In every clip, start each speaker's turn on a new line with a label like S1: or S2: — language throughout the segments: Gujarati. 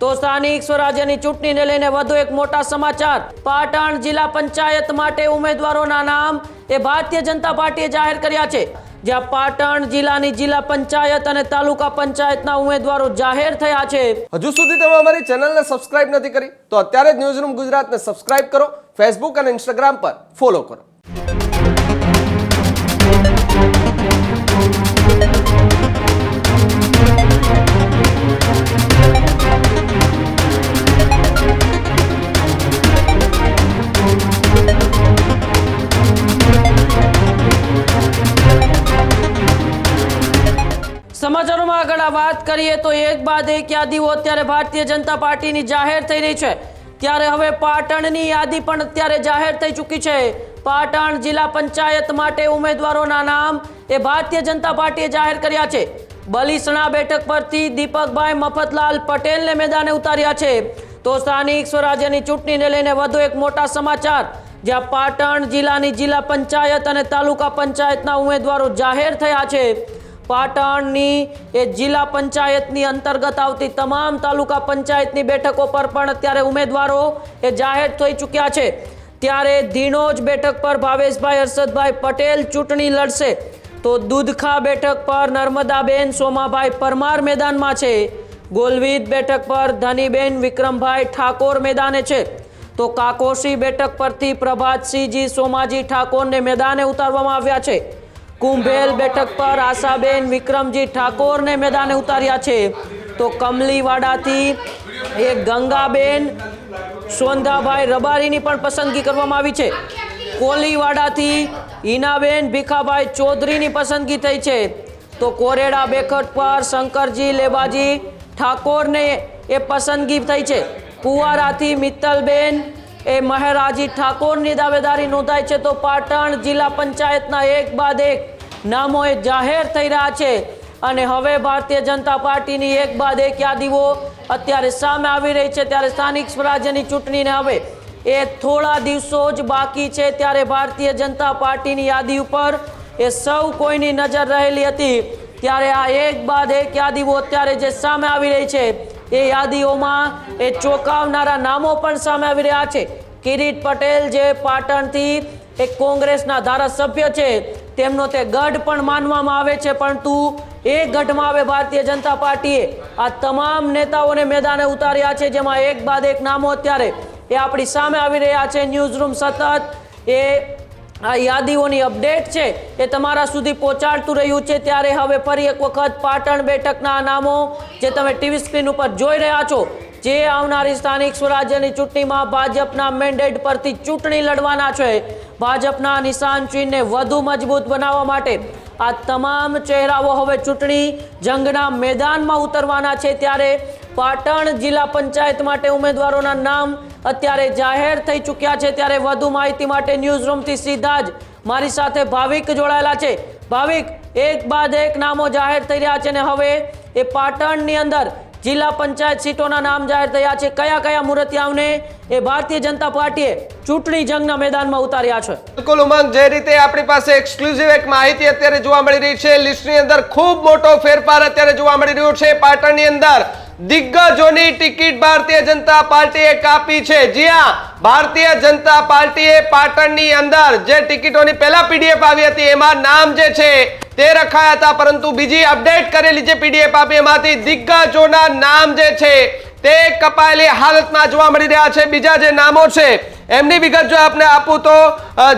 S1: તો સ્થાનિક સ્વરાજ્યની ચૂંટણીને લઈને વધુ એક મોટા સમાચાર। પાટણ જિલ્લા પંચાયત માટે ઉમેદવારોના નામ એ ભારતીય જનતા પાર્ટીએ જાહેર કર્યા છે। જ્યાં પાટણ જિલ્લાની જિલ્લા પંચાયત અને તાલુકા પંચાયતના ઉમેદવારો જાહેર થયા છે।
S2: હજુ સુધી તમે અમારી ચેનલને સબસ્ક્રાઇબ નથી કરી તો અત્યારે જ ન્યૂઝરૂમ ગુજરાતને સબસ્ક્રાઇબ કરો, ફેસબુક અને ઇન્સ્ટાગ્રામ પર ફોલો કરો।
S1: સમાચારોમાં આગળ વાત કરીએ તો એક બાદ એક યાદીઓ અત્યારે ભારતીય જનતા પાર્ટીની જાહેર થઈ રહી છે। ત્યારે હવે પાટણની યાદી પણ અત્યારે જાહેર થઈ ચૂકી છે। પાટણ જિલ્લા પંચાયત માટે ઉમેદવારોના નામ એ ભારતીય જનતા પાર્ટીએ જાહેર કર્યા છે। બલીસણા બેઠક પરથી દીપકભાઈ મફતલાલ પટેલને મેદાને ઉતાર્યા છે। તો સ્થાનિક સ્વરાજ્યની ચૂંટણીને લઈને વધુ એક મોટા સમાચાર। જ્યાં પાટણ જિલ્લાની જિલ્લા પંચાયત અને તાલુકા પંચાયતના ઉમેદવારો જાહેર થયા છે। પાટણની એ જિલ્લા પંચાયતની અંતર્ગત આવતી તમામ તાલુકા પંચાયતની બેઠકો પર પણ અત્યારે ઉમેદવારો એ જાહેર થઈ ચૂક્યા છે। ત્યારે ધીણોજ બેઠક પર ભાવેશભાઈ હર્ષદભાઈ પટેલ ચૂંટણી લડશે। તો દૂધખા બેઠક પર નર્મદાબેન સોમાભાઈ પરમાર મેદાનમાં છે। ગોલવીદ બેઠક પર ધનીબેન વિક્રમભાઈ ઠાકોર મેદાને છે। તો કાકોશી બેઠક પરથી પ્રભાતસિંહજી સોમાજી ઠાકોરને મેદાને ઉતારવામાં આવ્યા છે। કુંભેલ બેઠક પર આશાબેન વિક્રમજી ઠાકોરને મેદાને ઉતાર્યા છે। તો કમલીવાડાથી એક ગંગાબેન સોંધાભાઈ રબારીની પણ પસંદગી કરવામાં આવી છે। કોલીવાડાથી હિનાબેન ભીખાભાઈ ચૌધરીની પસંદગી થઈ છે। તો કોરેડા બેઠક પર શંકરજી લેબાજી ઠાકોરને એ પસંદગી થઈ છે। પુવારાથી મિત્તલબેન એ મહેરાજી ઠાકોરની દાવેદારી નોંધાઈ છે। તો પાટણ જિલ્લા પંચાયતના એક બાદ એક નામો એ જાહેર થઈ રહ્યા છે અને હવે ભારતીય જનતા પાર્ટીની એક બાદ એક યાદીઓ અત્યારે સામે આવી રહી છે। ત્યારે સ્થાનિક સ્વરાજ્યની ચૂંટણીને હવે એ થોડા દિવસો જ બાકી છે। ત્યારે ભારતીય જનતા પાર્ટીની યાદી ઉપર એ સૌ કોઈની નજર રહેલી હતી। ત્યારે આ એક બાદ એક યાદીઓ અત્યારે જે સામે આવી રહી છે એ યાદીઓમાં એ ચોંકાવનારા નામો પણ સામે આવી રહ્યા છે। કિરીટ પટેલ જે પાટણથી એક કોંગ્રેસના ધારાસભ્ય છે તેમનો તે ગઢ પણ માનવામાં આવે છે, પરંતુ એ ગઢમાં હવે ભારતીય જનતા પાર્ટીએ આ તમામ નેતાઓને મેદાને ઉતાર્યા છે, જેમાં એક બાદ એક નામો અત્યારે એ આપણી સામે આવી રહ્યા છે। ન્યૂઝરૂમ સતત એ આ યાદીઓની અપડેટ છે એ તમારા સુધી પહોંચાડતું રહ્યું છે। ત્યારે હવે ફરી એક વખત પાટણ બેઠકના નામો જે તમે ટીવી સ્ક્રીન ઉપર જોઈ રહ્યા છો, જે આવનારી સ્થાનિક સ્વરાજ્યની ચૂંટણીમાં ભાજપના મેન્ડેટ પરથી ચૂંટણી લડવાના છે, ભાજપના નિશાન ચિહ્નને વધુ મજબૂત બનાવવા માટે આ તમામ ચહેરાઓ હવે ચૂંટણી જંગના મેદાનમાં ઉતરવાના છે। ત્યારે પાટણ જિલ્લા પંચાયત માટે ઉમેદવારોના નામ અત્યારે જાહેર થઈ ચૂક્યા છે। ત્યારે વધુ માહિતી માટે ન્યૂઝરૂમથી સીધા જ મારી સાથે ભાવિક જોડાયેલા છે। ભાવિક, એક બાદ એક નામો જાહેર થઈ રહ્યા છે ને હવે એ પાટણની અંદર જિલ્લા પંચાયત સીટોના નામ જાહેર થયા છે। કયા કયા મૂર્તિયાઓને એ ભારતીય જનતા પાર્ટીએ ચૂંટણી જંગના મેદાનમાં ઉતાર્યા છે?
S2: બિલકુલ ઉમંગ, જે રીતે આપણી પાસે એક્સક્લુઝિવ એક માહિતી અત્યારે જોવા મળી રહી છે, લિસ્ટની અંદર ખૂબ મોટો ફેરફાર અત્યારે જોવા મળી રહ્યો છે। પાટણની અંદર દિગ્ગજોની ટિકિટ ભારતીય જનતા પાર્ટીએ કાપી છે। જી હા, ભારતીય જનતા પાર્ટીએ પાટણની અંદર જે ટિકિટોની પહેલા પીડીએફ આવી હતી એમાં નામ જે છે તે રખાયા હતા, પરંતુ બીજી અપડેટ કરેલી જે પીડીએફ આપી એમાંથી દિગ્ગજોના નામ જે છે તે કપાયેલી હાલતમાં જોવા મળી રહ્યા છે। બીજા જે નામો છે એમની વિગત જો આપને આપું તો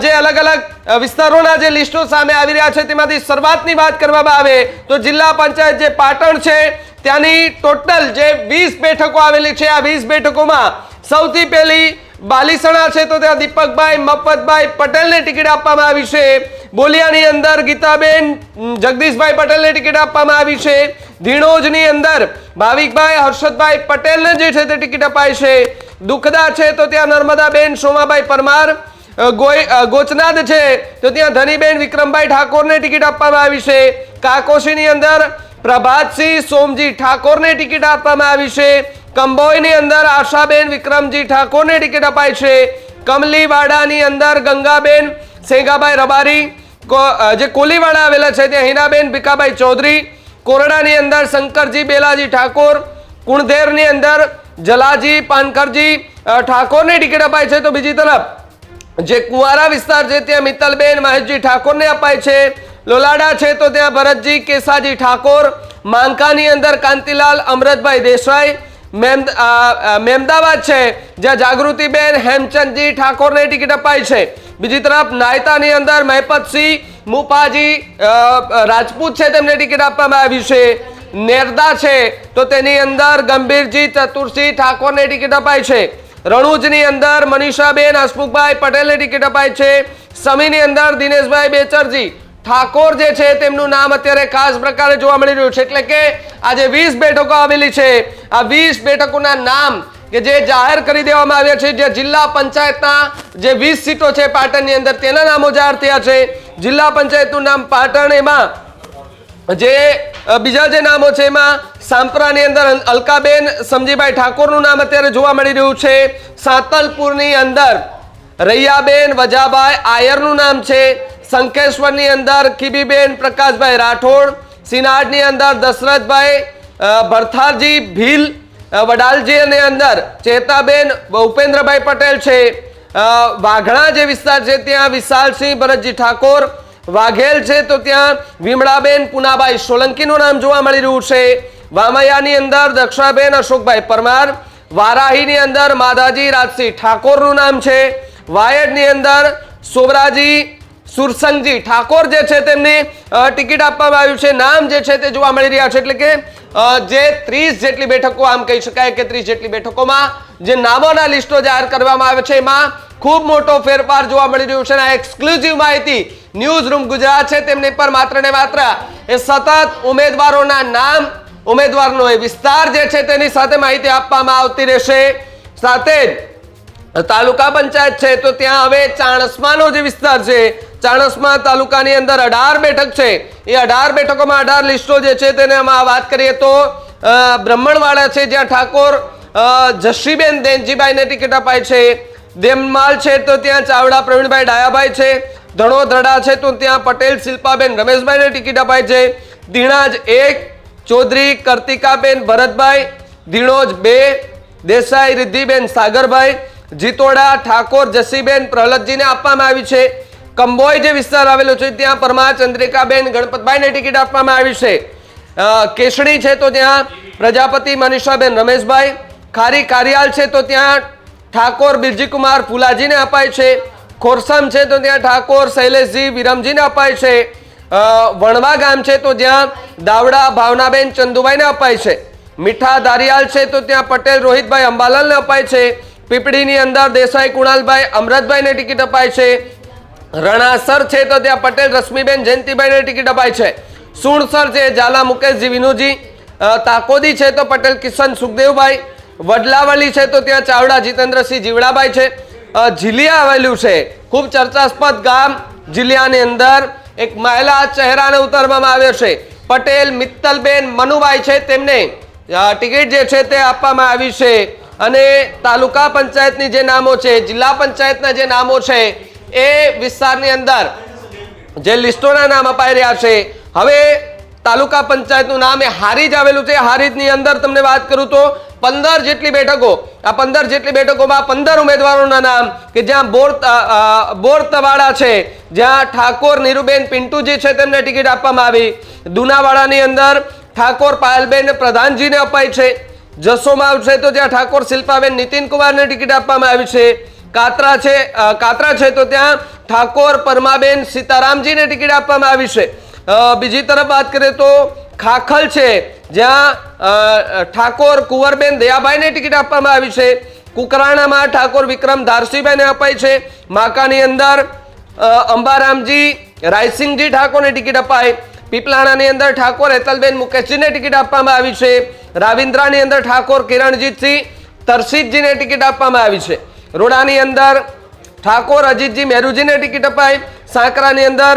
S2: જે અલગ અલગ વિસ્તારોના જે લિસ્ટો સામે આવી રહ્યા છે તેમાંથી શરૂઆતની વાત કરવામાં આવે તો જિલ્લા પંચાયત જે પાટણ છે ત્યાંની ટોટલ જે 20 બેઠકો આવેલી છે, આ 20 બેઠકોમાં સૌથી પહેલી બાલીસણા છે તો ત્યાં દીપકભાઈ મફતભાઈ પટેલને ટિકિટ આપવામાં આવી છે। બોલિયાની અંદર ગીતાબેન જગદીશભાઈ પટેલને ટિકિટ આપવામાં આવી છે। ધીણોજની અંદર ભાવિકભાઈ હર્ષદભાઈ પટેલને જે છે તે ટિકિટ અપાઈ છે। દુખદા છે તો ત્યાં નર્મદાબેન સોમાભાઈ પરમાર, ગોચનાદ છે તો ત્યાં ધનીબેન વિક્રમભાઈ ઠાકોરને ટિકિટ આપવામાં આવી છે। કાકોશીની અંદર પ્રભાતસિંહ સોમજી ઠાકોરને ટિકિટ આપવામાં આવી છે। કંબોઈની અંદર આશાબેન વિક્રમજી ઠાકોરને ટિકિટ અપાઈ છે। કમલીવાડાની અંદર ગંગાબેન સેંગાભાઈ રબારી, જે કોલીવાડા આવેલા છે ત્યાં હિનાબેન ભીખાભાઈ ચૌધરી, કોરડાની અંદર શંકરજી બેલાજી ઠાકોર, કુણધેરની અંદર જલાજી પાનકરજી ઠાકોરને ટિકિટ અપાય છે, તો બીજી તરફ જે કુંવારા વિસ્તાર છે ત્યાં મિત્તલબેન મહેશજી ઠાકોરને અપાય છે. લોલાડા છે તો ત્યાં ભરતજી કેસાજી ઠાકોર. માંકાની અંદર કાંતિલાલ અમરતભાઈ દેસાઈ. મેમદાવાદ છે જ્યાં જાગૃતિબેન હેમચંદજી ઠાકોરને ટિકિટ અપાય છે. બીજી તરફ નાયતાની અંદર મહેપતસિંહ મુપાજી રાજપૂત છે તેમને ટિકિટ આપવામાં આવી છે. નેરદા છે તો તેની અંદર ગંભીરજી ચતુરસિંહ ઠાકોરને ટિકિટ અપાય છે. રણુજની અંદર મનીષાબેન હસમુખભાઈ પટેલને ટિકિટ અપાય છે. સમીની અંદર દિનેશભાઈ બેચરજી ઠાકોર જે છે તેમનું નામ અત્યારે ખાસ પ્રકારે જોવા મળી રહ્યું છે. એટલે કે આ જે 20 બેઠકો આવેલી છે, આ 20 બેઠકોના નામ કે જે જાહેર કરી દેવામાં આવ્યા છે, જે જિલ્લા પંચાયતના જે 20 સીટો છે પાટણની અંદર તેના નામો જાહેર થયા છે. જિલ્લા પંચાયતનું નામ પાટણ, એમાં જે બીજા જે નામો છે એમાં સાંપરાની અંદર અલકાબેન સમજીભાઈ ઠાકોરનું નામ અત્યારે જોવા મળી રહ્યું છે. સાતલપુરની અંદર રૈયાબેન વજાભાઈ આયરનું નામ છે. સંકેશ્વરની અંદર કીબીબેન પ્રકાશભાઈ રાઠોડ. સિનાડની અંદર દશરથભાઈ ભરથારજી ભીલ. વડાલજીની અંદર ચેતાબેન ઉપેન્દ્રભાઈ પટેલ છે. વાઘણા જે વિસ્તાર છે ત્યાં વિશાલસિંહ ભરતજી ઠાકોર. વાઘેલ છે તો ત્યાં વિમળાબેન પુનાભાઈ સોલંકીનું નામ જોવા મળી રહ્યું છે. વામૈયાની અંદર દક્ષાબેન અશોકભાઈ પરમાર. વારાહીની અંદર માધાજી રાજસિંહ ઠાકોરનું નામ છે. વાયડની અંદર સોબરાજી સુરસંગજી ઠાકોર જે છે તેમની ટિકિટ આપવામાં આવ્યું છે. નામ જે છે તે જોવા મળી રહ્યા છે. એટલે કે જે 30 જેટલી બેઠકો, આમ કહી શકાય કે 30 જેટલી બેઠકોમાં જે નામોના લિસ્ટો જાહેર કરવામાં આવે છે એમાં ખૂબ મોટો ફેરફાર જોવા મળી રહ્યું છે. આ એક્સક્લુઝિવ માહિતી ન્યૂઝ રૂમ ગુજરાત છે તેમની પર માત્ર ને માત્ર એ સતત ઉમેદવારોના નામ, ઉમેદવારનો એ વિસ્તાર જે છે તેની સાથે માહિતી આપવામાં આવતી રહેશે. સાથે જ તાલુકા પંચાયત છે તો ત્યાં હવે ચાણસ્માનો જે વિસ્તાર છે, ચાણસ્મા તાલુકાની અંદર 18 બેઠક છે. એ 18 બેઠકોમાં 18 લિસ્ટો જે છે તેને વાત કરીએ તો બ્રહ્મણવાડા છે જ્યાં ઠાકોર જશીબેન દેનજીભાઈને ટિકિટ અપાય છે. દેમમાલ છે તો ત્યાં ચાવડા પ્રવીણભાઈ ડાયાભાઈ છે. ધણોધડા છે તો ત્યાં પટેલ શિલ્પાબેન રમેશભાઈને ટિકિટ અપાય છે. ધીણાજ 1 ચૌધરી કર્તિકાબેન ભરતભાઈ. ધીણોજ 2 દેસાઈ રિદ્ધિબેન સાગરભાઈ. જીતોડા ઠાકોર જસીબેન પ્રહલાદજીને આપવામાં આવી છે. કંબોઈ જે વિસ્તાર આવેલો છે ત્યાં પરમા ચંદ્રિકાબેન ગણપતભાઈને ટિકિટ આપવામાં આવી છે. કેસડી છે તો ત્યાં પ્રજાપતિ મનીષાબેન રમેશભાઈ. ખારી કારિયાલ છે તો ત્યાં ઠાકોર બિરજીકુમાર ફુલાજીને અપાય છે. ખોરસમ છે તો ત્યાં ઠાકોર શૈલેષજી વિરમજીને અપાય છે. વણવા ગામ છે તો જ્યાં દાવડા ભાવનાબેન ચંદુભાઈને અપાય છે. મીઠા દારિયાલ છે તો ત્યાં પટેલ રોહિતભાઈ અંબાલાલને અપાય છે. પીપળીની અંદર દેસાઈ કુણાલભાઈ અમરતભાઈને ટિકિટ અપાય છે. રણાસર છે તો ત્યાં પટેલ રશ્મિબેન જયંતિભાઈને ટિકિટ અપાય છે. સુણસર છે ઝાલા મુકેશજી વિનુજી. તાકોદી છે તો પટેલ કિશન સુખદેવભાઈ. વડલાવલી છે તો ત્યાં ચાવડા જીતેન્દ્રસિંહ જીવડાભાઈ છે. જીલિયા આવેલું છે, ખૂબ ચર્ચાસ્પદ ગામ. જીલિયાની અંદર એક મહિલા ચહેરાને ઉતારવામાં આવ્યો છે. પટેલ મિત્તલબેન મનુભાઈ છે તેમને ટિકિટ જે છે તે આપવામાં આવી છે. અને તાલુકા પંચાયતની જે નામો છે, જિલ્લા પંચાયતના જે નામો છે એ વિસ્તારની અંદર જે લિસ્ટોના નામ અપાઈ રહ્યા છે. હવે તાલુકા પંચાયતનું નામ એ હારીજ આવેલું છે. હારીજની અંદર તમને વાત કરું તો 15 જેટલી બેઠકો, આ 15 જેટલી બેઠકોમાં 15 ઉમેદવારોના નામ કે જ્યાં બોરતવાડા છે જ્યાં ઠાકોર નીરુબેન પિન્ટુજી છે તેમને ટિકિટ આપવામાં આવી. દુનાવાડાની અંદર ઠાકોર પાયલબેન પ્રધાનજીને અપાય છે. જસોમાવ છે તો જ્યાં ઠાકોર શિલ્પાબેન નીતિનકુમારને ટિકિટ આપવામાં આવી છે. કાતરા છે તો ત્યાં ઠાકોર પરમાબેન સીતારામજીને ટિકિટ આપવામાં આવી છે. બીજી તરફ વાત કરીએ તો ખાખલ છે જ્યાં ઠાકોર કુંવરબેન દયાભાઈને ટિકિટ આપવામાં આવી છે. કુકરાણામાં ઠાકોર વિક્રમ ધારસીભાઈને અપાય છે. માકાની અંદર અંબારામજી રાયસિંગજી ઠાકોરને ટિકિટ અપાય. પીપલાણાની અંદર ઠાકોર હેતલબેન મુકેશજીને ટિકિટ આપવામાં આવી છે. રાવિન્દ્રાની અંદર ઠાકોર કિરણજીતસિંહ તરસીદજીને ટિકિટ આપવામાં આવી છે. રોડાની અંદર ઠાકોર અજીતજી મેરુજીને ટિકિટ અપાય. સાંકરાની અંદર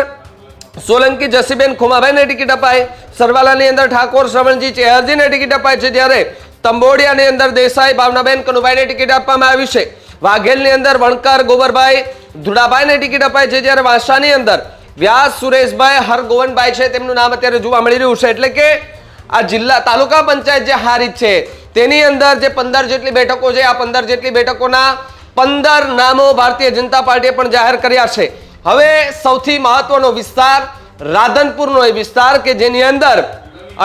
S2: સોલંકી જસીબેન ખુમાભાઈને ટિકિટ અપાય. સરવાલાની અંદર ઠાકોર શ્રવણજી ચેહરજીને ટિકિટ અપાય છે. જ્યારે તંબોડિયાની અંદર દેસાઈ ભાવનાબેન કનુભાઈને ટિકિટ આપવામાં આવી છે. વાઘેલની અંદર વણકર ગોબરભાઈ ધુડાભાઈને ટિકિટ અપાય છે. જ્યારે વાંસાની અંદર વ્યાસ સુરેશભાઈ હરગોવનભાઈ છે તેમનું નામ અત્યારે જોવા મળી રહ્યું છે. એટલે કે આ જિલ્લા તાલુકા પંચાયત જે હારીજ છે તેની અંદર જે 15 જેટલી બેઠકો છે, આ 15 જેટલી બેઠકોના 15 નામો ભારતીય જનતા પાર્ટીએ પણ જાહેર કર્યા છે. હવે સૌથી મહત્વનો વિસ્તાર રાધનપુરનો એ વિસ્તાર કે જેની અંદર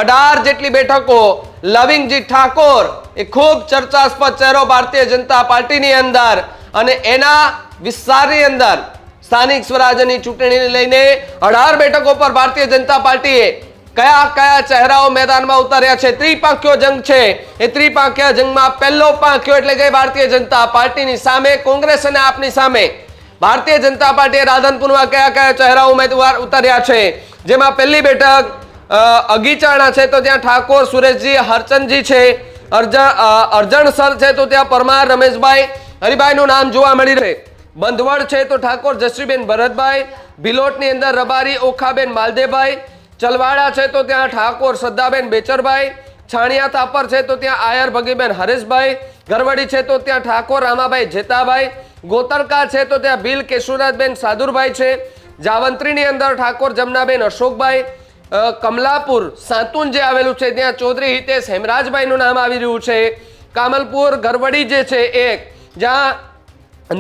S2: 18 જેટલી બેઠકો લવિંગજી ઠાકોર એ ખૂબ ચર્ચાસ્પદ ચહેરો ભારતીય જનતા પાર્ટીની અંદર, અને એના વિસ્તારની અંદર સ્થાનિક સ્વરાજ્યની ચૂંટણીને લઈને 18 બેઠકો પર ભારતીય જનતા પાર્ટીએ કયા કયા ચહેરાઓ મેદાનમાં ઉતાર્યા છે. ત્રિપાંખ્યો જંગ છે. એ ત્રિપાંખ્યા જંગમાં પહેલો પાંખ્યો એટલે કે ભારતીય જનતા પાર્ટીની સામે કોંગ્રેસ અને આપની સામે ભારતીય જનતા પાર્ટીએ રાધનપુરમાં કયા કયા ચહેરાઓ ઉમેદવાર ઉતાર્યા છે. જેમાં પહેલી બેઠક અગીચાણા છે તો ત્યાં ઠાકોર સુરેશજી હરચંદજી છે. અરજણસર છે તો ત્યાં પરમાર રમેશભાઈ હરિભાઈનું નામ જોવા મળી રહે. બંધવડ છે તો ઠાકોર જશ્રીબેન ભરતભાઈ. ભિલોટની અંદર રબારી ઓખાબેન માલદેભાઈ. ચલવાડા છે તો ત્યાં ઠાકોર શ્રદ્ધાબેન બેચરભાઈ. છાણિયા થાપર છે તો ત્યાં આયર ભગીબેન હરેશભાઈ. ગરવડી છે તો ત્યાં ઠાકોર રામાભાઈ જેતાભાઈ. ગોતરકા છે તો ત્યાં ભીલ કેશુરાજબેન સાદુરભાઈ છે. જાવંત્રીની અંદર ઠાકોર જમનાબેન અશોકભાઈ. કમલાપુર સાતુન જે આવેલું છે ત્યાં ચૌધરી હિતેશ હેમરાજભાઈનું નામ આવી રહ્યું છે. કામલપુર ગરવડી જે છે એક જ્યાં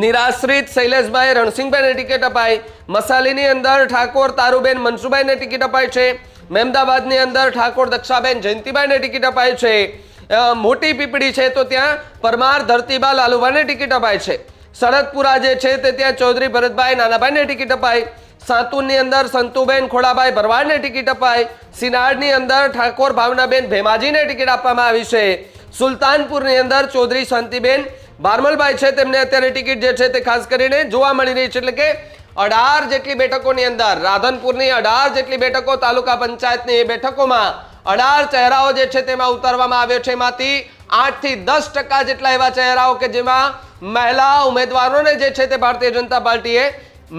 S2: નિરાશ્રિત શૈલેષભાઈ રણસિંહભાઈને ટિકિટ અપાઈ. મસાલીની અંદર ઠાકોર તારુબેન મનસુભાઈને ટિકિટ અપાઈ છે. મહેમદાબાદની અંદર ઠાકોર દક્ષાબેન જયંતિભાઈને ટિકિટ અપાઈ છે. મોટી પીપળી છે તો ત્યાં પરમાર ધરતીબા લાલુભાઈને ટિકિટ અપાઈ છે. સરદપુરા જે છે તે ત્યાં ચૌધરી ભરતભાઈ નાનાભાઈને ટિકિટ અપાઈ. સાતુનની અંદર સંતુબેન ખોડાભાઈ ભરવાડને ટિકિટ અપાઈ. સિનાડની અંદર ઠાકોર ભાવનાબેન ભેમાજીને ટિકિટ આપવામાં આવી છે. સુલતાનપુરની અંદર ચૌધરી શાંતિબેન બારમલભાઈ છે તેમને અત્યારે ટિકિટ જે છે તે ખાસ કરીને જોવા મળી રહી છે. એટલે કે 18 જેટલી બેઠકોની અંદર રાધનપુરની 18 જેટલી બેઠકો તાલુકા પંચાયતની એ બેઠકોમાં 18 ચહેરાઓ જે છે તેમાં ઉતારવામાં આવ્યો છે. એમાંથી 8 થી 10% જેટલા એવા ચહેરાઓ કે જેમાં મહિલા ઉમેદવારોને જે છે તે ભારતીય જનતા પાર્ટીએ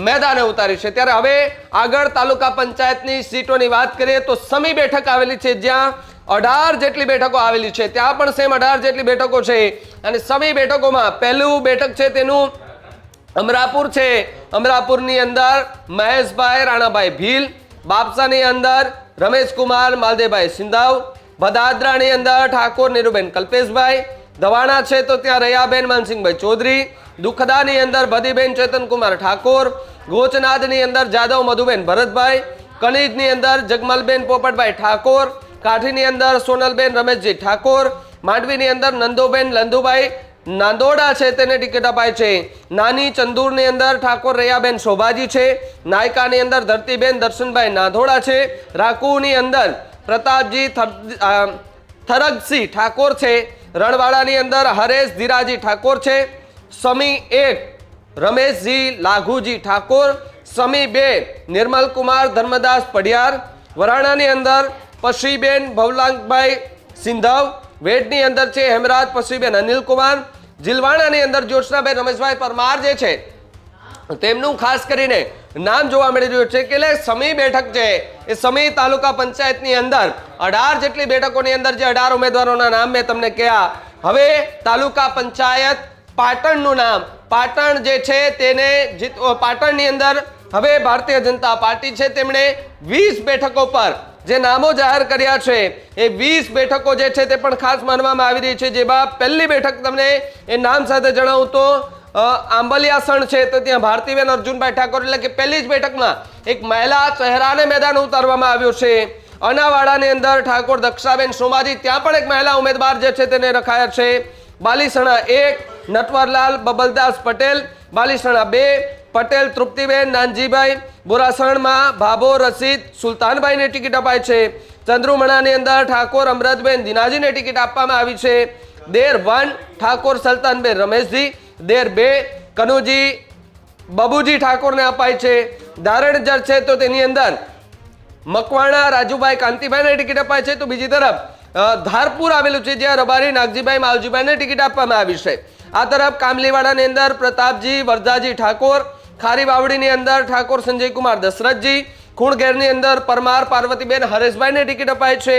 S2: મેદાને ઉતારી છે. ત્યારે હવે આગળ તાલુકા પંચાયતની સીટોની વાત કરીએ તો સમી બેઠક આવેલી છે જ્યાં 18 જેટલી બેઠકો આવેલી છે. ત્યાં પણ સેમ 18 જેટલી બેઠકો છે. અને સમી બેઠકોમાં પહેલું બેઠક છે તેનું અમરાપુર છે. અમરાપુરની અંદર મહેશભાઈ રાણાભાઈ ભીલ. બાપસાની અંદર રમેશકુમાર માલદેભાઈ સિંધાવ. ભદાદરાની અંદર ઠાકોર નીરુબેન કલ્પેશભાઈ. ધવાણા છે તો ત્યાં રયાબેન માનસિંહભાઈ ચૌધરી. દુખદાની અંદર ભદીબેન ચેતનકુમાર ઠાકોર. ગોચનાદની અંદર જાદવ મધુબેન ભરતભાઈ. કનીજની અંદર જગમલબેન પોપટભાઈ ઠાકોર. કાઠીની અંદર સોનલબેન રમેશજી ઠાકોર. માંડવીની અંદર નંદોબેન લંદુભાઈ નાંદોડા છે તેને ટિકિટ અપાય છે. નાની ચંદુરની અંદર ઠાકોર રૈયાબેન શોભાજી છે. નાયકાની અંદર ધરતીબેન દર્શનભાઈ નાધોડા છે. રાકુની અંદર પ્રતાપજી થરગસિંહ ઠાકોર છે. રણવાડાની અંદર હરેશ ધીરાજી ઠાકોર છે. સમી 1 રમેશજી લાઘુજી ઠાકોર. સમી 2 નિર્મલ કુમાર ધર્મદાસ પડિયાર. વરાણાની અંદર પશીબેન ભવલાંગભાઈ સિંધવ. વેડની અંદર છે હેમરાજ પશીબેન અનિલકુમાર. જીલવાણાની અંદર જ્યોત્સનાબેન રમેશભાઈ પરમાર જે છે તેમનું ખાસ કરીને નામ જોવા મળી રહ્યું છે. કે સમી બેઠક છે એ સમી તાલુકા પંચાયતની અંદર 18 જેટલી બેઠકોની અંદર જે 18 ઉમેદવારોના નામ મેં તમને કહ્યા. હવે તાલુકા પંચાયત પાટણનું નામ, પાટણ જે છે તેને પાટણની અંદર હવે ભારતીય જનતા પાર્ટી છે તેમણે 20 બેઠકો પર જે નામો જાહેર કર્યા છે એ 20 બેઠકો જે છે તે પણ ખાસ માનવામાં આવી રહી છે. જેમાં પહેલી બેઠક તમને એ નામ સાથે જણાવું તો આંબલિયાસણ છે તો ત્યાં ભારતીબેન અર્જુનભાઈ ઠાકોર એટલે કે પહેલી જ બેઠકમાં એક મહિલા ચહેરાને મેદાન ઉતારવામાં આવ્યો છે. અનાવાડાની અંદર ઠાકોર દક્ષાબેન સોમાજી ત્યાં પણ એક મહિલા ઉમેદવાર જે છે તેને રખાયા છે. બાલીસણા 1 નટવરલાલ બબલદાસ પટેલ. બાલીસણા 2 પટેલ તૃપ્તિબેન નાનજીભાઈ. બોરાસણમાં ભાભો રસીદ સુલતાનભાઈને ટિકિટ અપાય છે. ચંદ્રુમણાની અંદર ઠાકોર અમૃતબેન દિનાજીને ટિકિટ આપવામાં આવી છે. દેર 1 ઠાકોર સલ્તાનબેન રમેશજી. દેર 2 કનુજી બબુજી ઠાકોરને અપાય છે. ધારણજર છે તો તેની અંદર મકવાણા રાજુભાઈ કાંતિભાઈને ટિકિટ અપાય છે. તો બીજી તરફ ધારપુર આવેલું છે જ્યાં રબારી નાગજીભાઈ માવજીભાઈને ટિકિટ આપવામાં આવી છે. આ તરફ કામલીવાડાની અંદર પ્રતાપજી વરદાજી ઠાકોર. ખારી વાવડીની અંદર ઠાકોર સંજયકુમાર દશરથજી. ખૂણઘેરની અંદર પરમાર પાર્વતીબેન હરેશભાઈને ટિકિટ અપાય છે.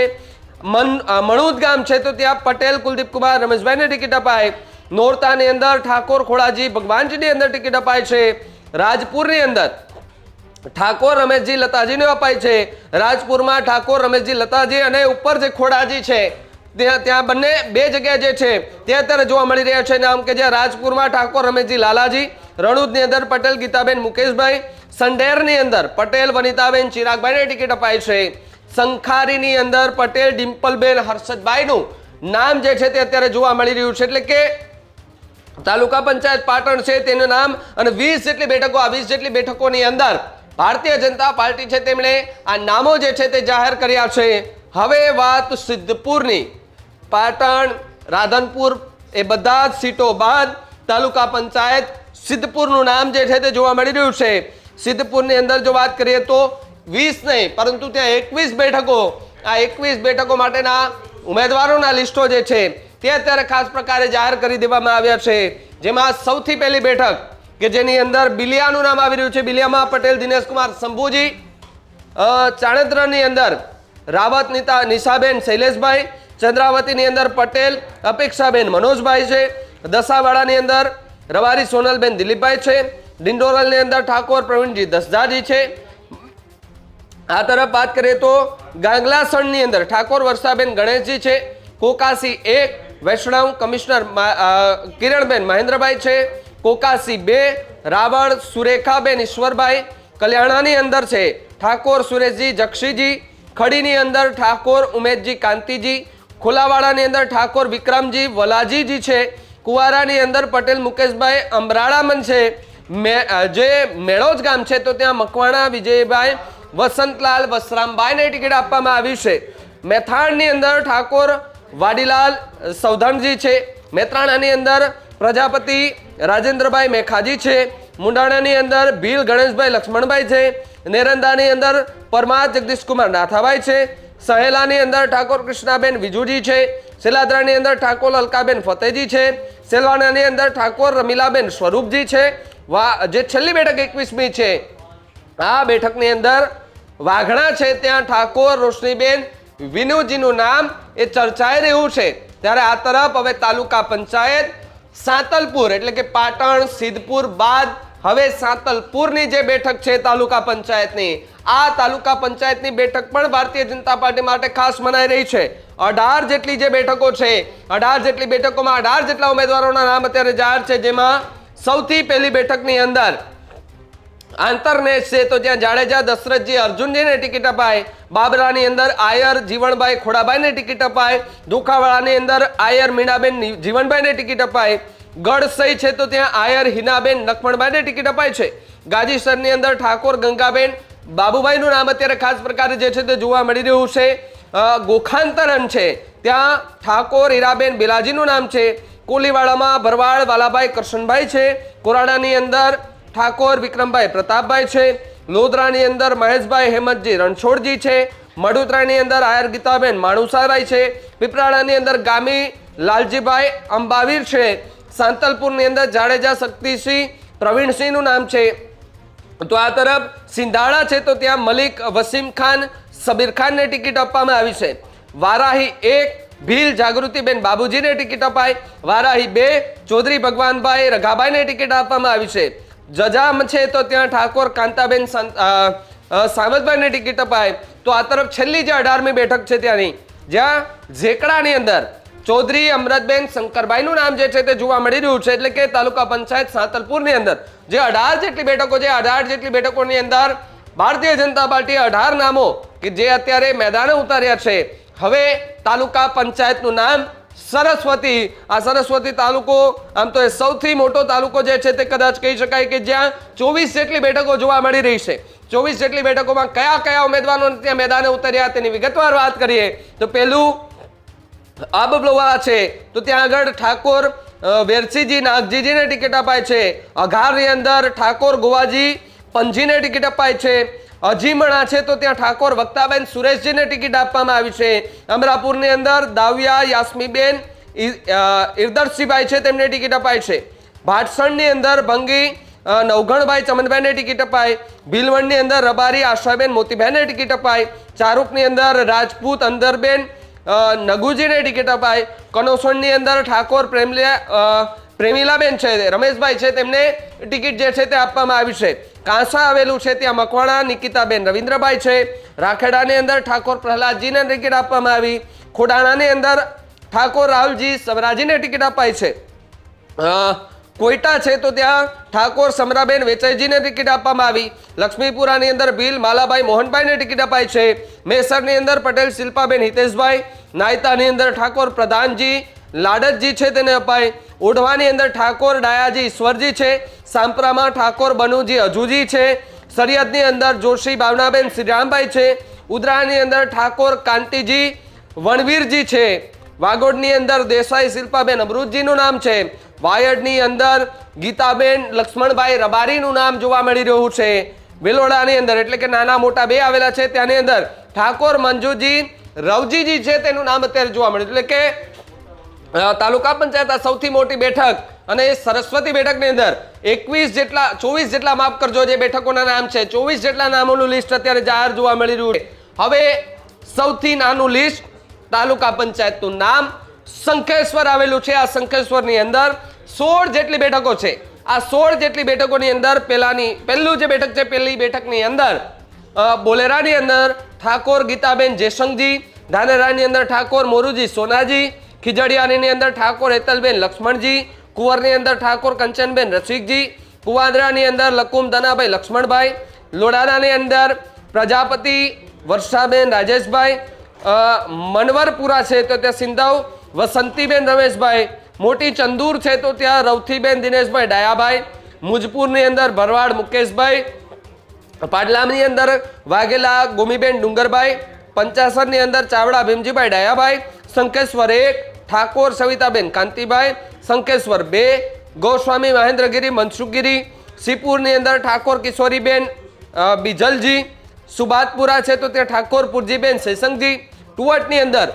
S2: મણુદ ગામ છે તો ત્યાં પટેલ કુલદીપકુમાર રમેશભાઈને ટિકિટ અપાય. નોરતાની અંદર ઠાકોર ખોડાજી ભગવાનજીની અંદર ટિકિટ અપાય છે. રાજપુરની અંદર ઠાકોર રમેશજી લતાજીને અપાય છે. રાજપુરમાં ઠાકોર રમેશજી લતાજી અને ઉપર જે ખોડાજી છે ત્યાં બંને બે જગ્યા જે છે તે અત્યારે જોવા મળી રહ્યા છે નામ કે જ્યાં રાજપુરમાં ઠાકોર રમેશજી લાલાજી, રણુદની અંદર પટેલ ગીતાબેન મુકેશભાઈ, સંઢેરની અંદર પટેલ વનિતાબેન ચિરાગભાઈને ટિકિટ અપાય છે. સંખારીની અંદર પટેલ ડિમ્પલબેન હર્ષદભાઈનું નામ જે છે તે અત્યારે જોવા મળી રહ્યું છે. એટલે કે તાલુકા પંચાયત પાટણ છે તેનું નામ અને 20 જેટલી બેઠકો, આ 20 જેટલી બેઠકોની અંદર ભારતીય જનતા પાર્ટી છે તેમણે આ નામો જે છે તે જાહેર કર્યા છે. હવે વાત સિદ્ધપુરની. પાટણ, રાધનપુર એ બધા જ સીટો બાદ તાલુકા પંચાયત સિદ્ધપુરનું નામ જે છે તે જોવા મળી રહ્યું છે. સિદ્ધપુરની અંદર જો વાત કરીએ તો 20 નહીં પરંતુ ત્યાં 21 બેઠકો, આ 21 બેઠકો માટેના ઉમેદવારોના લિસ્ટો જે છે તે અત્યારે ખાસ પ્રકારે જાહેર કરી દેવામાં આવ્યા છે. જેમાં સૌથી પહેલી બેઠક કે જેની અંદર બિલિયાનું નામ આવી રહ્યું છે, બિલિયામાં પટેલ દિનેશકુમાર શંભુજી, ચાણેત્રની અંદર રાવત નિશાબેન શૈલેષભાઈ, ચંદ્રાવતીની અંદર પટેલ અપેક્ષાબેન મનોજભાઈ છે, દસાવાડાની અંદર રવારી સોનલબેન દિલીપભાઈ છે, ડિંડોરલની અંદર ઠાકોર પ્રવીણજી દસજાજી છે. આ તરફ વાત કરીએ તો ગાંગલાસણની અંદર ઠાકોર વર્ષાબેન ગણેશજી છે, કોકાસી 1 વૈષ્ણવ કમિશનર કિરણબેન મહેન્દ્રભાઈ છે, કોકાસી 2 રાવળ સુરેખાબેન ઈશ્વરભાઈ, કલ્યાણાની અંદર છે ઠાકોર સુરેશજી જક્ષીજી, ખડીની અંદર ઠાકોર ઉમેશજી કાંતિજી, ખોલાવાડાની અંદર ઠાકોર વિક્રમજી વલાજીજી છે, કુવારાની અંદર પટેલ મુકેશભાઈ અમરાળામન છે, જે મેળોજ ગામ છે તો ત્યાં મકવાણા વિજયભાઈ વસંતલાલ વસરામભાઈને ટિકિટ આપવામાં આવી છે. મેથાણની અંદર ઠાકોર વાડીલાલ સૌધણજી છે, મેત્રાણાની અંદર પ્રજાપતિ રાજેન્દ્રભાઈ મેખાજી છે, મુંડાણાની અંદર ભીલ ગણેશભાઈ લક્ષ્મણભાઈ છે, નેરંદાની અંદર પરમાર જગદીશકુમાર નાથાભાઈ છે, સહેલાની અંદર ઠાકોર કૃષ્ણાબેન વિજુજી છે, સેલાદરાની અંદર ઠાકોર અલકાબેન ફતેજી છે, સેલવાણાની અંદર ઠાકોર રમીલાબેન સ્વરૂપજી છે. જે છેલ્લી બેઠક 21મી છે આ બેઠકની અંદર વાઘણા છે ત્યાં ઠાકોર રોશનીબેન વિનુજીનું નામ એ ચર્ચાઈ રહ્યું છે. ત્યારે આ તરફ હવે તાલુકા પંચાયત સાંતલપુર એટલે કે પાટણ સિદ્ધપુર બાદ હવે સાંતલપુરની જે બેઠક છે તાલુકા પંચાયતની, આ તાલુકા પંચાયતની બેઠક પણ ભારતીય જનતા પાર્ટી માટે ખાસ મનાઈ રહી છે. 18 જેટલી જે બેઠકો છે, 18 જેટલી બેઠકોમાં 18 જેટલા ઉમેદવારોના નામ અત્યારે જાહેર છે. જેમાં સૌથી પહેલી બેઠકની અંદર આંતરનેશ છે તો ત્યાં જાડેજા દશરથજી અર્જુનજીને ટિકિટ અપાય, બાબરાની અંદર આયર જીવણભાઈ ખોડાભાઈને ટિકિટ અપાય, દુખાવાળાની અંદર આયર મીણાબેન જીવણભાઈને ટિકિટ અપાય, ગઢસઈ છે તો ત્યાં આયર હિનાબેન લક્ષ્મણભાઈને ટીકિટ અપાય છે. ગાજીસરની અંદર ઠાકોર ગંગાબેન બાબુભાઈનું નામ અત્યારે ખાસ પ્રકારે જે છે તે જોવા મળી રહ્યું છે. ગોખાંતરણ છે ત્યાં ઠાકોર હીરાબેન બિલાજીનું નામ છે. કોલીવાડામાં ભરવાડ વાલાભાઈ કરશનભાઈ છે. કોરાડાની અંદર ઠાકોર વિક્રમભાઈ પ્રતાપભાઈ છે. લોધરાની અંદર મહેશભાઈ હેમંતજી રણછોડજી છે. મડુતરાની અંદર આયર ગીતાબેન માણુસાભાઈ છે. પીપરાડાની અંદર ગામી લાલજીભાઈ અંબાવીર છે. સાંતલપુરની અંદર જાડેજા શક્તિસિંહ પ્રવીણસિંહનું નામ છે. તો આ તરફ સિંધાડા છે તો ત્યાં મલિક વસીમ ખાન સબીર ખાનને ટિકિટ આપવામાં આવી છે. વારાહી 1 ભીલ જાગૃતિબેન બાબુજીને ટિકિટ અપાય, વારાહી 2 ચૌધરી ભગવાનભાઈ રઘાભાઈને ટિકિટ આપવામાં આવી છે. જજામ છે તો ત્યાં ઠાકોર કાંતાબેન સામતભાઈને ટિકિટ અપાય. તો આ તરફ છેલ્લી જે 18મી બેઠક છે ત્યાંની જ્યાં ઝેકડાની અંદર ચૌધરી અમરતબેન શંકરભાઈનું નામ જે છે તે જોવા મળી રહ્યું છે. એટલે કે તાલુકા પંચાયત સાંતલપુરની અંદર જે 18 જેટલી બેઠકો છે, 18 જેટલી બેઠકોની અંદર ભારતીય જનતા પાર્ટી 18 નામો કે જે અત્યારે મેદાને ઉતાર્યા છે. હવે તાલુકા પંચાયતનું નામ સરસ્વતી. આ સરસ્વતી તાલુકો આમ તો એ સૌથી મોટો તાલુકો જે છે તે કદાચ કહી શકાય કે જ્યાં 24 જેટલી બેઠકો જોવા મળી રહી છે. 24 જેટલી બેઠકોમાં કયા કયા ઉમેદવારો ત્યાં મેદાને ઉતર્યા તેની વિગતવાર વાત કરીએ તો પહેલું આબબલોવા છે તો ત્યાં આગળ ઠાકોર વેરસીજી નાગજીજીને ટિકિટ અપાય છે. અઘારની અંદર ઠાકોર ગોવાજી પંજીને ટિકિટ અપાય છે. અજીમણા છે તો ત્યાં ઠાકોર વક્તાબેન સુરેશજીને ટિકિટ આપવામાં આવી છે. અમરાપુરની અંદર દાવિયા યાસ્મીબેન ઇરદરસિંહભાઈ છે તેમને ટિકિટ અપાય છે. ભાટસણની અંદર ભંગી નવઘણભાઈ ચમનભાઈને ટિકિટ અપાય. ભીલવણની અંદર રબારી આશાબેન મોતીભાઈને ટિકિટ અપાય. ચારુકની અંદર રાજપૂત અંદરબેન નગુજીને ટિકિટ અપાય. કનોસણની અંદર ઠાકોર પ્રેમીલાબેન છે રમેશભાઈ છે તેમને ટિકિટ જે છે તે આપવામાં આવી છે. કાંસા આવેલું છે ત્યાં મકવાણા નિકિતાબેન રવિન્દ્રભાઈ છે. રાખેડાની અંદર ઠાકોર પ્રહલાદજીને ટિકિટ આપવામાં આવી. ખોડાણાની અંદર ઠાકોર રાહુલજી સમરાજીને ટિકિટ અપાઈ છે. કોઈટા છે તો ત્યાં ઠાકોર સમરાબેન વેચાઈજીને ટિકિટ આપવામાં આવી. લક્ષ્મીપુરાની અંદર ભીલ માલાભાઈ મોહનભાઈને ટિકિટ અપાઈ છે. મેસરની અંદર પટેલ શિલ્પાબેન હિતેશભાઈ. નાયતાની અંદર ઠાકોર પ્રધાનજી લાડતજી છે તેને અપાય. ઓઢવાની અંદર ઠાકોર ડાયાજી ઈશ્વરજી છે. સાંપરામાં ઠાકોર બનુજી હજુજી છે. સરિયદની અંદર જોશી ભાવનાબેન શ્રીરામભાઈ છે. ઉદરાની અંદર ઠાકોર કાંતિજી વણવીરજી છે. વાગોડની અંદર દેસાઈ શિલ્પાબેન અમૃતજીનું નામ છે. વાયડની અંદર ગીતાબેન લક્ષ્મણભાઈ રબારીનું નામ જોવા મળી રહ્યું છે. વેલોડાની અંદર એટલે કે નાના મોટા બે આવેલા છે ત્યાંની અંદર ઠાકોર મંજુજી રવજીજી છે તેનું નામ અત્યારે જોવા મળ્યું. એટલે કે તાલુકા પંચાયત સૌથી મોટી બેઠક અને સરસ્વતી બેઠકની અંદર 24 જેટલા માફ કરજો જે બેઠકોના નામ છે 24 જેટલા નામોનું લિસ્ટ અત્યારે જાહેર જોવા મળી રહ્યું છે. હવે સૌથી નાનું લિસ્ટ તાલુકા પંચાયતનું નામ શંખેશ્વર આવેલું છે. આ શંખેશ્વરની અંદર 16 જેટલી બેઠકો છે. આ 16 જેટલી બેઠકોની અંદર પહેલું જે બેઠક છે પહેલી બેઠકની અંદર બોલેરાની અંદર ઠાકોર ગીતાબેન જેસંગજી. ધાનેરાની અંદર ઠાકોર મોરુજી સોનાજી. ખીજડીયાની અંદર ઠાકોર હેતલબેન લક્ષ્મણજી. કુંવરની અંદર ઠાકોર કંચનબેન રસિકજી. કુવાદરાની અંદર લકુમ દનાભાઈ લક્ષ્મણભાઈ. લોડાનાની અંદર પ્રજાપતિ વર્ષાબેન રાજેશભાઈ. મનવરપુરા છે તો ત્યાં સિંધાવ વસંતીબેન રમેશભાઈ. મોટી ચંદૂર છે તો ત્યાં રવથીબેન દિનેશભાઈ ડાયાભાઈ. મુજપુરની અંદર ભરવાડ મુકેશભાઈ. પાડલામની અંદર વાઘેલા ગોમીબેન ડુંગરભાઈ. પંચાસરની અંદર ચાવડા ભીમજીભાઈ ડાયાભાઈ. શંખેશ્વર 1 ઠાકોર સવિતાબેન કાંતિભાઈ. શંખેશ્વર 2 ગોસ્વામી મહેન્દ્રગીરી મનસુખગીરી. સિપુરની અંદર ઠાકોર કિશોરીબેન બીજલજી. સુબાતપુરા છે તો ત્યાં ઠાકોર પુરજીબેન શેષંગજી. ટુવટની અંદર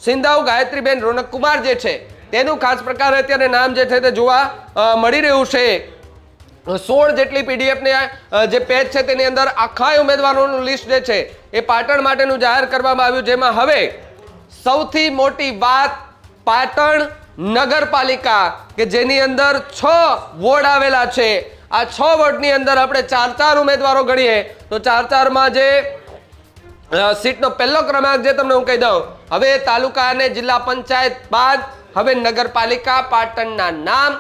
S2: સિંધાવ ગાયત્રીબેન રોનકકુમાર જે છે તેનું ખાસ પ્રકારે અત્યારે નામ જે છે તે જોવા મળી રહ્યું છે. 16 જેટલી પીડીએફની જે પેજ છે તેની અંદર આખા ઉમેદવારોનું લિસ્ટ જે છે એ પાટણ માટેનું જાહેર કરવામાં આવ્યું. જેમાં હવે સૌથી મોટી વાત પાટણ નગરપાલિકા કે જેની અંદર 6 વોર્ડ આવેલા છે. આ 6 વોર્ડની અંદર આપણે 4 ઉમેદવારો ગણીએ તો 4માં જે સીટનો પહેલો ક્રમાંક જે તમને હું કહી દઉં. હવે તાલુકા અને જિલ્લા પંચાયત બાદ હવે નગરપાલિકા પાટણના નામ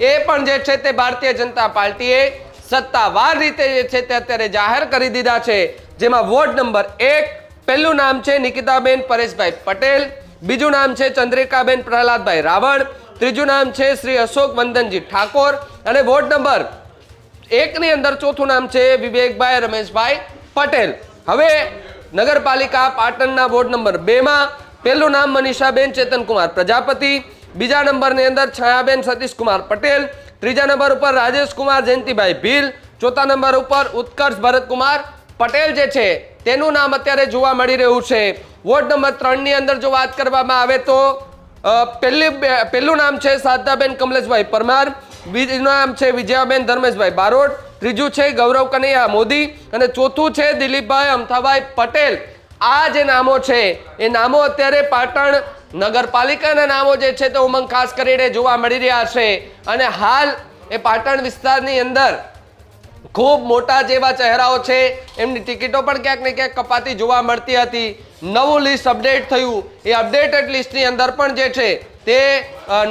S2: એ પણ જે છે તે ભારતીય જનતા પાર્ટીએ સત્તાવાર રીતે જે છે તે અત્યારે જાહેર કરી દીધા છે. જેમાં વોર્ડ નંબર 1 પહેલું નામ છે નિકિતાબેન પરેશભાઈ પટેલ. બીજું નામ છે ચંદ્રિકાબેન પ્રહલાદભાઈ રાવળ. ત્રીજું નામ છે શ્રી અશોક વંદનજી ઠાકોર. અને વોર્ડ નંબર 1 ની અંદર ચોથું નામ છે વિવેકભાઈ રમેશભાઈ પટેલ. હવે નગરપાલિકા પાટણના વોર્ડ નંબર 2 માં પહેલું નામ મનીષાબેન ચેતનકુમાર પ્રજાપતિ. બીજા નંબરની અંદર છાયાબેન સતીશકુમાર પટેલ. ત્રીજા નંબર ઉપર રાજેશકુમાર જયંતિભાઈ ભીલ. ચોથા નંબર ઉપર ઉત્કર્ષ ભરતકુમાર પટેલ જે છે તેનું નામ અત્યારે જોવા મળી રહ્યું છે. વોર્ડ નંબર 3 ની અંદર જો વાત કરવામાં આવે તો પહેલું નામ છે સાધનાબેન કમલેશભાઈ પરમાર. બીજું નામ છે વિજયાબેન ધર્મેશભાઈ બારોટ. ત્રીજું છે ગૌરવ કનૈયા મોદી. અને ચોથું છે દિલીપભાઈ અમથાભાઈ પટેલ. આ જે નામો છે એ નામો અત્યારે પાટણ નગરપાલિકાના નામો જે છે તે ઉમંગ ખાસ કરીને જોવા મળી રહ્યા છે. અને હાલ એ પાટણ વિસ્તારની અંદર ખૂબ મોટા જેવા ચહેરાઓ છે એમની ટિકિટો પણ ક્યાંક ને ક્યાંક કપાતી જોવા મળતી હતી. નવું લિસ્ટ અપડેટ થયું. એ અપડેટેડ લિસ્ટની અંદર પણ જે છે તે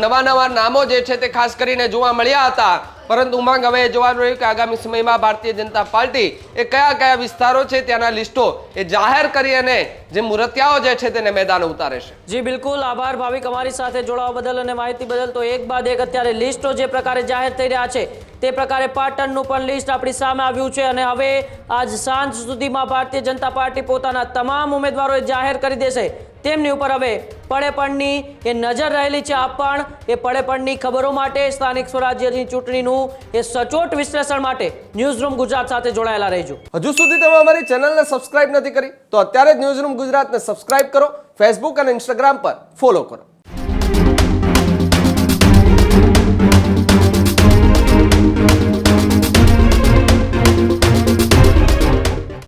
S2: નવા નામો જે છે તે ખાસ કરીને જોવા મળ્યા હતા. પરંતુ ઉમંગ હવે જોવાનું રહ્યું કે આગામી સમયમાં ભારતીય જનતા પાર્ટી એ કયા વિસ્તારો છે ત્યાંના લિસ્ટો એ જાહેર કરી અને જે મુરતિયાઓ જે છે તેને મેદાને ઉતારે છે.
S1: જી બિલકુલ આભાર ભાવિક અમારી સાથે જોડાવા બદલ અને માહિતી બદલ. તો એક બાદ એક અત્યારે લિસ્ટો જે પ્રકારે જાહેર થઈ રહ્યા છે તે પ્રકારે પાટણનું પણ લિસ્ટ આપણી સામે આવ્યું છે. અને હવે આજ સાંજ સુધીમાં ભારતીય જનતા પાર્ટી પોતાના તમામ ઉમેદવારોએ જાહેર કરી દેશે. તેમની ઉપર હવે પડેપણની એ નજર રહેલી છે. આપ પણ એ પડેપણની ખબરો માટે સ્થાનિક સ્વરાજ્યની ચૂંટણીનું એ સચોટ વિશ્લેષણ માટે ન્યૂઝરૂમ ગુજરાત સાથે જોડાયેલા રહેજો.
S2: હજુ સુધી તમે અમારી ચેનલને સબસ્ક્રાઇબ નથી કરી તો અત્યારે જ ન્યૂઝરૂમ ગુજરાતને સબસ્ક્રાઇબ કરો. ફેસબુક અને ઇન્સ્ટાગ્રામ પર ફોલો કરો.